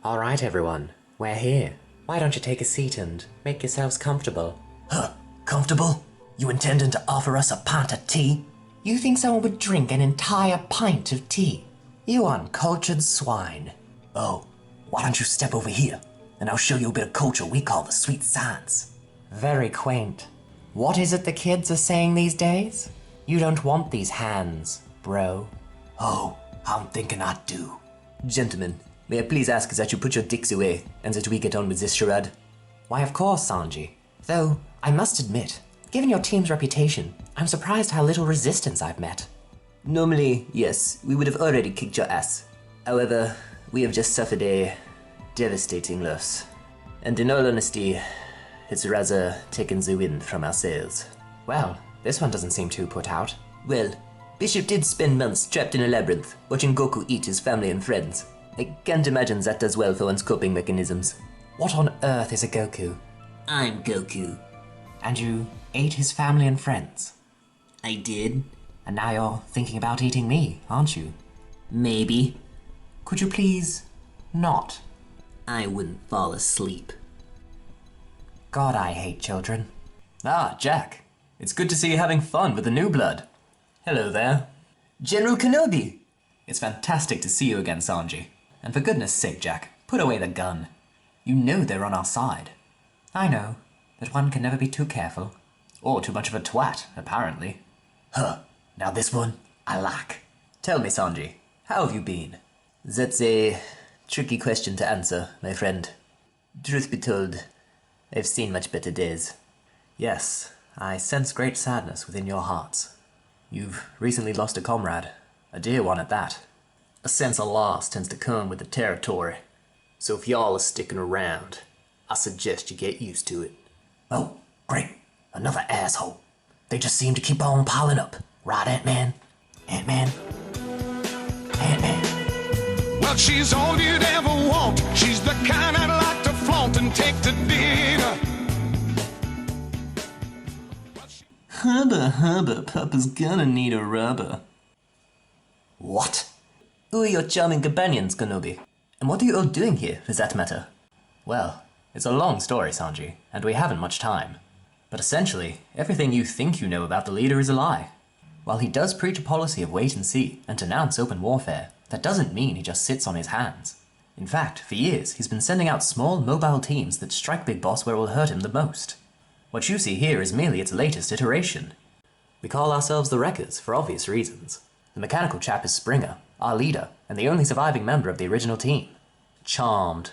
Alright everyone, we're here. Why don't you take a seat and make yourselves comfortable? Huh, comfortable? You intending to offer us a pint of tea? You think someone would drink an entire pint of tea? You uncultured swine. Oh, why don't you step over here, and I'll show you a bit of culture we call the sweet science. Very quaint. What is it the kids are saying these days? You don't want these hands, bro. Oh, I'm thinking I do. Gentlemen, may I please ask that you put your dicks away, and that we get on with this charade? Why, of course, Sanji. Though, I must admit, given your team's reputation, I'm surprised how little resistance I've met. Normally, yes, we would have already kicked your ass. However, we have just suffered a devastating loss. And in all honesty, it's rather taken the wind from our sails. Well, this one doesn't seem too put out. Well, Bishop did spend months trapped in a labyrinth, watching Goku eat his family and friends. I can't imagine that does well for one's coping mechanisms. What on earth is a Goku? I'm Goku. And you ate his family and friends? I did. And now you're thinking about eating me, aren't you? Maybe. Could you please not? I wouldn't fall asleep. God, I hate children. Ah, Jack. It's good to see you having fun with the new blood. Hello there. General Kenobi! It's fantastic to see you again, Sanji. And for goodness sake, Jack, put away the gun. You know they're on our side. I know, but one can never be too careful. Or too much of a twat, apparently. Huh, now this one, I like. Tell me, Sanji, how have you been? That's a tricky question to answer, my friend. Truth be told, I've seen much better days. Yes, I sense great sadness within your hearts. You've recently lost a comrade, a dear one at that. A sense of loss tends to come with the territory. So if y'all are sticking around, I suggest you get used to it. Oh, great. Another asshole. They just seem to keep on piling up. Right, Ant-Man? Ant-Man? Ant-Man. Well, she's all you'd ever want. She's the kind I'd like to flaunt and take to dinner. Hubba, Papa's gonna need a rubber. What? Who are your charming companions, Kenobi? And what are you all doing here, for that matter? Well, it's a long story, Sanji, and we haven't much time. But essentially, everything you think you know about the leader is a lie. While he does preach a policy of wait and see and denounce open warfare, that doesn't mean he just sits on his hands. In fact, for years, he's been sending out small, mobile teams that strike Big Boss where it will hurt him the most. What you see here is merely its latest iteration. We call ourselves the Wreckers for obvious reasons. The mechanical chap is Springer, our leader, and the only surviving member of the original team. Charmed.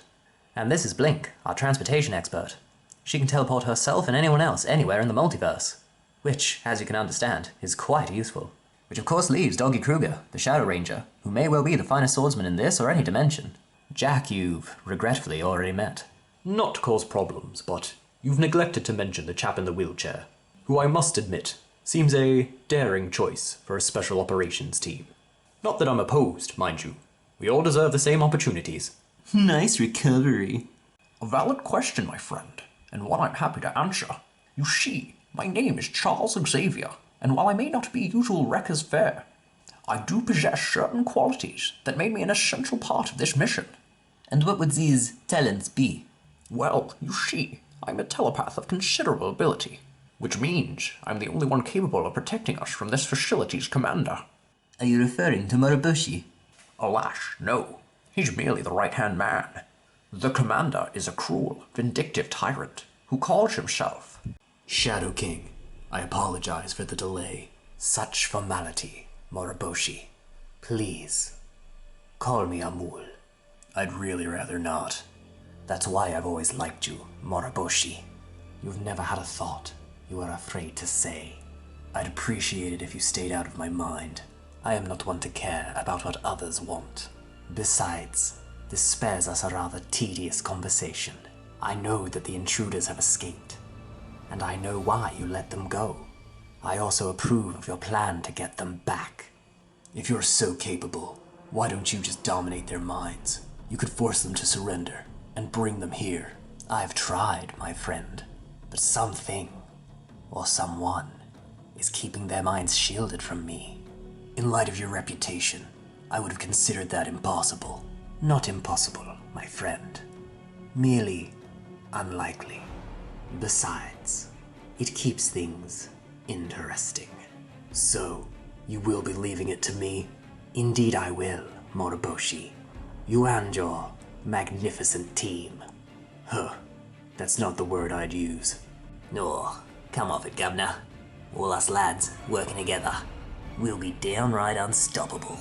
And this is Blink, our transportation expert. She can teleport herself and anyone else anywhere in the multiverse. Which, as you can understand, is quite useful. Which of course leaves Doggy Kruger, the Shadow Ranger, who may well be the finest swordsman in this or any dimension. Jack you've, regretfully, already met. Not to cause problems, but you've neglected to mention the chap in the wheelchair, who I must admit seems a daring choice for a special operations team. Not that I'm opposed, mind you. We all deserve the same opportunities. Nice recovery. A valid question, my friend, and one I'm happy to answer. You see, my name is Charles Xavier, and while I may not be usual Wrecker's fare, I do possess certain qualities that made me an essential part of this mission. And what would these talents be? Well, you see, I'm a telepath of considerable ability, which means I'm the only one capable of protecting us from this facility's commander. Are you referring to Moroboshi? Alas, no. He's merely the right-hand man. The commander is a cruel, vindictive tyrant who calls himself Shadow King, I apologize for the delay. Such formality, Moroboshi. Please, call me Amul. I'd really rather not. That's why I've always liked you, Moroboshi. You've never had a thought you were afraid to say. I'd appreciate it if you stayed out of my mind. I am not one to care about what others want. Besides, this spares us a rather tedious conversation. I know that the intruders have escaped, and I know why you let them go. I also approve of your plan to get them back. If you're so capable, why don't you just dominate their minds? You could force them to surrender and bring them here. I've tried, my friend, but something, or someone, is keeping their minds shielded from me. In light of your reputation, I would have considered that impossible. Not impossible, my friend. Merely unlikely. Besides, it keeps things interesting. So, you will be leaving it to me? Indeed I will, Moroboshi. You and your magnificent team. Huh, that's not the word I'd use. No, come off it, Governor. All us lads working together. We'll be downright unstoppable.